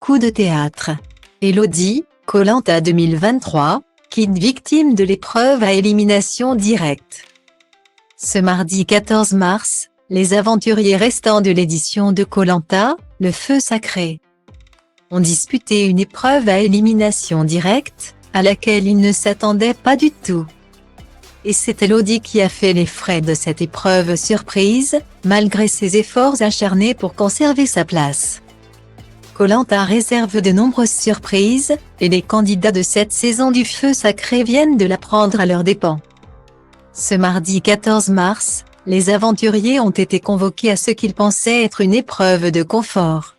coup de théâtre. Elodie, Koh-Lanta 2023, quitte victime de l'épreuve à élimination directe. Ce mardi 14 mars, les aventuriers restants de l'édition de Koh-Lanta, le feu sacré, ont disputé une épreuve à élimination directe, à laquelle ils ne s'attendaient pas du tout. Et c'est Elodie qui a fait les frais de cette épreuve surprise, malgré ses efforts acharnés pour conserver sa place. Koh-Lanta réserve de nombreuses surprises, et les candidats de cette saison du feu sacré viennent de l'apprendre à leurs dépens. Ce mardi 14 mars, les aventuriers ont été convoqués à ce qu'ils pensaient être une épreuve de confort.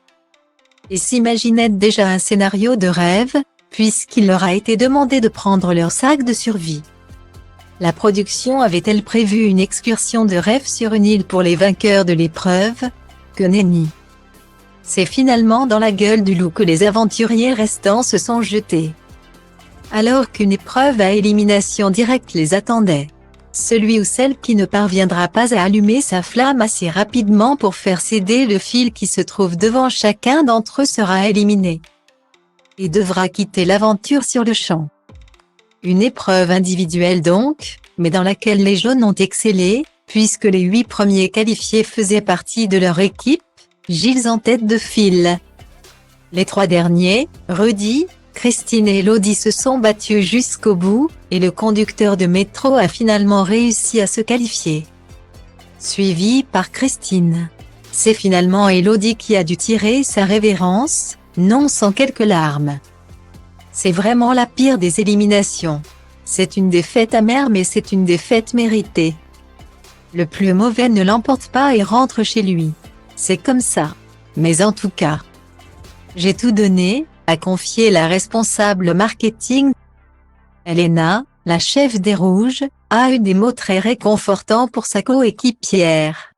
Ils s'imaginaient déjà un scénario de rêve, puisqu'il leur a été demandé de prendre leur sac de survie. La production avait-elle prévu une excursion de rêve sur une île pour les vainqueurs de l'épreuve? Que nenni! C'est finalement dans la gueule du loup que les aventuriers restants se sont jetés. Alors qu'une épreuve à élimination directe les attendait, celui ou celle qui ne parviendra pas à allumer sa flamme assez rapidement pour faire céder le fil qui se trouve devant chacun d'entre eux sera éliminé et devra quitter l'aventure sur le champ. Une épreuve individuelle donc, mais dans laquelle les jaunes ont excellé, puisque les 8 premiers qualifiés faisaient partie de leur équipe, Gilles en tête de file. Les 3 derniers, Rudy, Christine et Elodie se sont battus jusqu'au bout, et le conducteur de métro a finalement réussi à se qualifier. Suivi par Christine. C'est finalement Elodie qui a dû tirer sa révérence, non sans quelques larmes. C'est vraiment la pire des éliminations. C'est une défaite amère mais c'est une défaite méritée. Le plus mauvais ne l'emporte pas et rentre chez lui. C'est comme ça. Mais en tout cas, j'ai tout donné, a confié la responsable marketing. Elena, la chef des Rouges, a eu des mots très réconfortants pour sa coéquipière.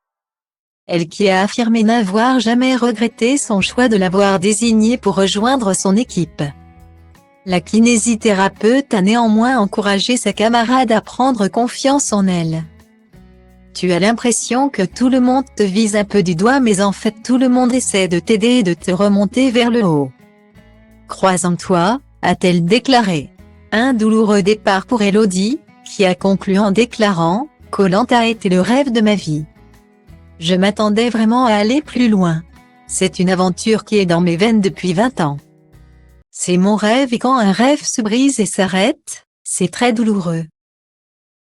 Elle qui a affirmé n'avoir jamais regretté son choix de l'avoir désignée pour rejoindre son équipe. La kinésithérapeute a néanmoins encouragé sa camarade à prendre confiance en elle. Tu as l'impression que tout le monde te vise un peu du doigt mais en fait tout le monde essaie de t'aider et de te remonter vers le haut. Crois en toi, a-t-elle déclaré. Un douloureux départ pour Elodie, qui a conclu en déclarant « Koh-Lanta a été le rêve de ma vie. Je m'attendais vraiment à aller plus loin. C'est une aventure qui est dans mes veines depuis 20 ans. C'est mon rêve et quand un rêve se brise et s'arrête, c'est très douloureux.